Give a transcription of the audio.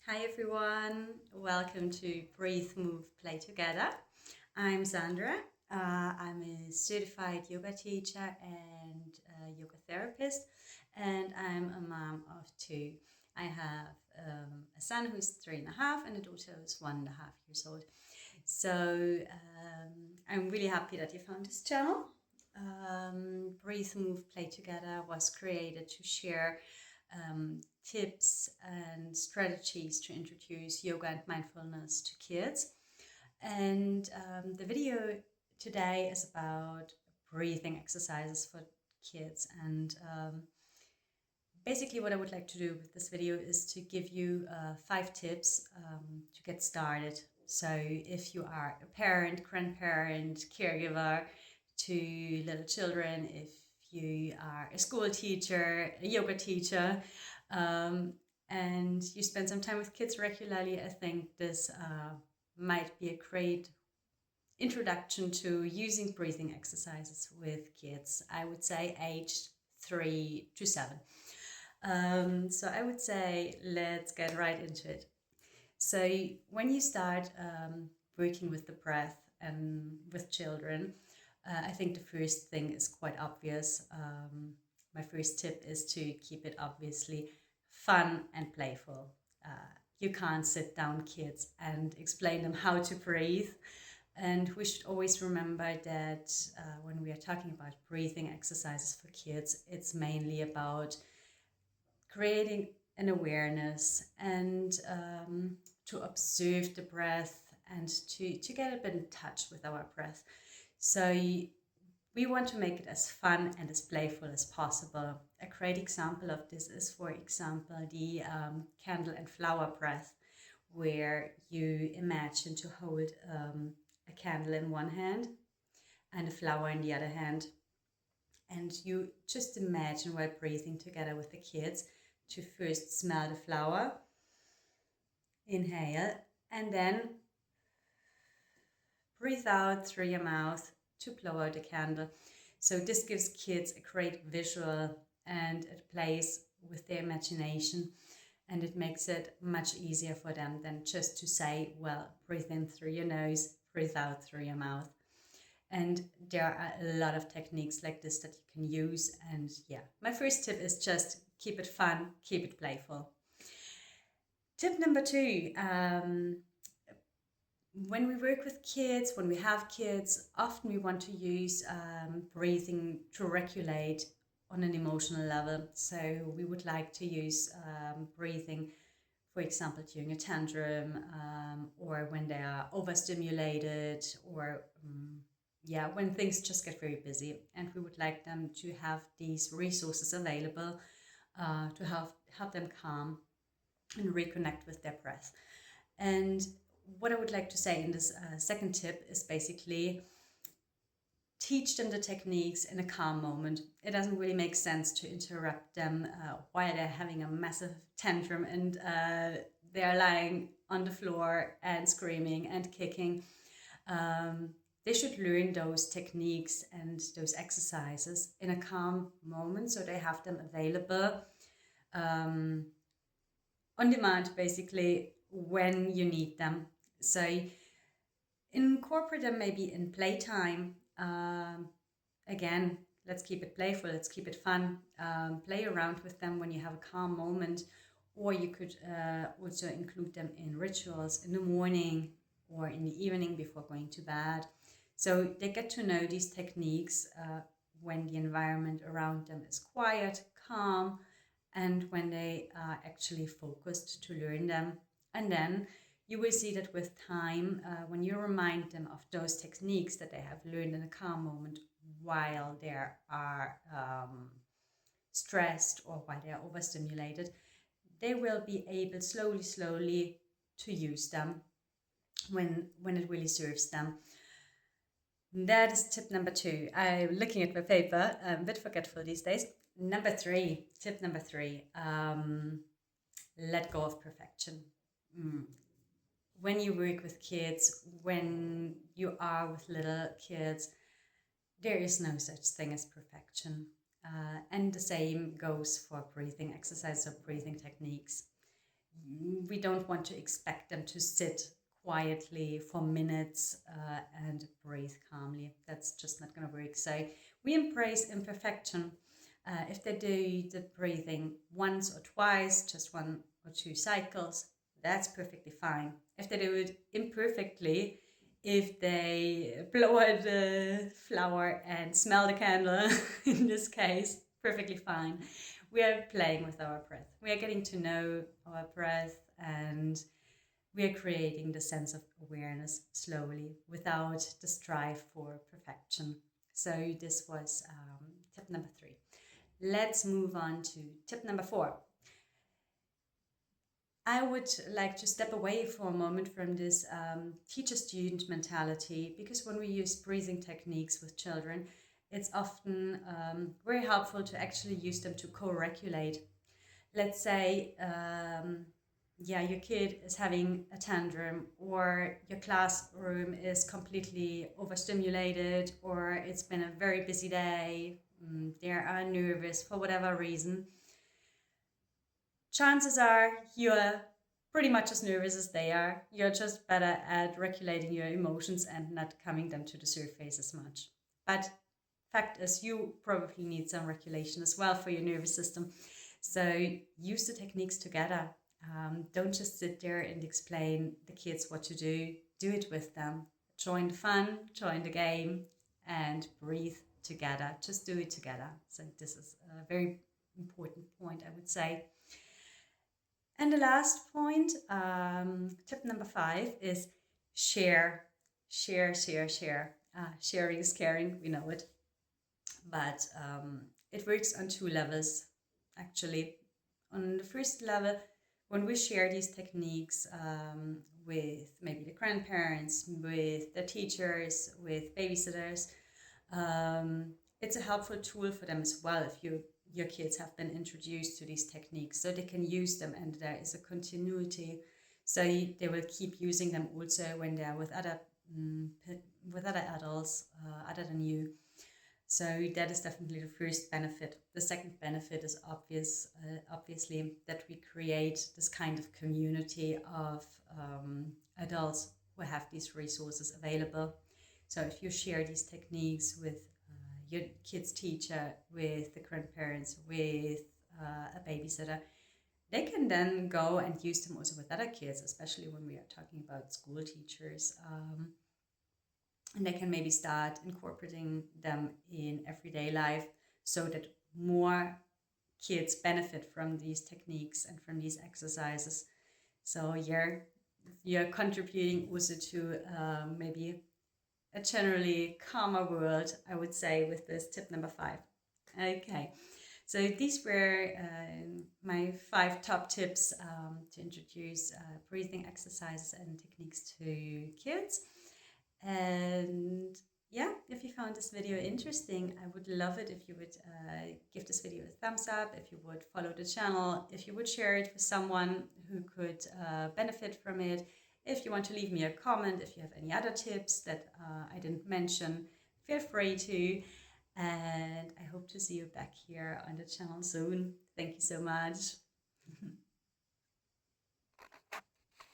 Hi everyone, welcome to Breathe.Move.Play.Together. I'm Sandra. I'm a certified yoga teacher and yoga therapist, and I'm a mom of two. I have a son who's 3.5 and a daughter who's 1.5 years old. So I'm really happy that you found this channel. Breathe.Move.Play.Together was created to share tips and strategies to introduce yoga and mindfulness to kids. And the video today is about breathing exercises for kids. And basically what I would like to do with this video is to give you 5 tips to get started. So if you are a parent, grandparent, caregiver to little children, if you are a school teacher, a yoga teacher, and you spend some time with kids regularly, I think this might be a great introduction to using breathing exercises with kids. I would say aged 3 to 7. So I would say let's get right into it. So when you start working with the breath and with children, I think the first thing is quite obvious. My first tip is to keep it obviously fun and playful. You can't sit down kids and explain them how to breathe. And we should always remember that when we are talking about breathing exercises for kids, it's mainly about creating an awareness and to observe the breath and to get a bit in touch with our breath. So we want to make it as fun and as playful as possible. A great example of this is, for example, the candle and flower breath, where you imagine to hold a candle in one hand and a flower in the other hand. And you just imagine while breathing together with the kids to first smell the flower, inhale, and then breathe out through your mouth to blow out the candle. So this gives kids a great visual and it plays with their imagination, and it makes it much easier for them than just to say, well, breathe in through your nose, breathe out through your mouth. And there are a lot of techniques like this that you can use. And yeah, my first tip is just keep it fun, keep it playful. Tip number 2, when we work with kids, when we have kids, often we want to use breathing to regulate on an emotional level. So we would like to use breathing, for example, during a tantrum, or when they are overstimulated, or when things just get very busy, and we would like them to have these resources available to help them calm and reconnect with their breath. And what I would like to say in this second tip is basically teach them the techniques in a calm moment. It doesn't really make sense to interrupt them while they're having a massive tantrum and they're lying on the floor and screaming and kicking. They should learn those techniques and those exercises in a calm moment, so they have them available on demand, basically, when you need them. So incorporate them maybe in playtime. Again, let's keep it playful, let's keep it fun. Play around with them when you have a calm moment, or you could also include them in rituals in the morning or in the evening before going to bed. So they get to know these techniques when the environment around them is quiet, calm, and when they are actually focused to learn them. And then you will see that with time, when you remind them of those techniques that they have learned in a calm moment while they are stressed or while they are overstimulated, they will be able slowly to use them when it really serves them. That is tip number 2. I'm looking at my paper. I'm a bit forgetful these days. Tip number 3, let go of perfection. When you work with kids, when you are with little kids, there is no such thing as perfection. And the same goes for breathing exercises or breathing techniques. we don't want to expect them to sit quietly for minutes and breathe calmly. That's just not going to work. So we embrace imperfection. If they do the breathing once or twice, just 1 or 2 cycles, that's perfectly fine. If they do it imperfectly, if they blow at the flower and smell the candle, in this case, perfectly fine. We are playing with our breath. We are getting to know our breath, and we are creating the sense of awareness slowly without the strive for perfection. So this was tip number 3. Let's move on to tip number 4. I would like to step away for a moment from this teacher-student mentality, because when we use breathing techniques with children, it's often very helpful to actually use them to co-regulate. Let's say, your kid is having a tantrum, or your classroom is completely overstimulated, or it's been a very busy day, they are nervous for whatever reason. Chances are you're pretty much as nervous as they are. You're just better at regulating your emotions and not coming them to the surface as much. But fact is, you probably need some regulation as well for your nervous system. So use the techniques together. Don't just sit there and explain the kids what to do. Do it with them. Join the fun, join the game, and breathe together. Just do it together. So this is a very important point, I would say. And the last point, tip number 5, is share. Share, share, share. Sharing is caring, we know it. But it works on 2 levels, actually. On the first level, when we share these techniques with maybe the grandparents, with the teachers, with babysitters, it's a helpful tool for them as well if your kids have been introduced to these techniques, so they can use them and there is a continuity. So they will keep using them also when they're with other adults other than you. So that is definitely the first benefit. The second benefit is obviously that we create this kind of community of adults who have these resources available. So if you share these techniques with your kid's teacher, with the grandparents, with a babysitter, they can then go and use them also with other kids, especially when we are talking about school teachers. And they can maybe start incorporating them in everyday life so that more kids benefit from these techniques and from these exercises. So you're contributing also to maybe a generally calmer world, I would say, with this tip number 5. Okay, so these were my 5 top tips to introduce breathing exercises and techniques to kids. And yeah, if you found this video interesting, I would love it if you would give this video a thumbs up, if you would follow the channel, if you would share it with someone who could benefit from it. If you want to leave me a comment, if you have any other tips that I didn't mention, feel free to. And I hope to see you back here on the channel soon. Thank you so much.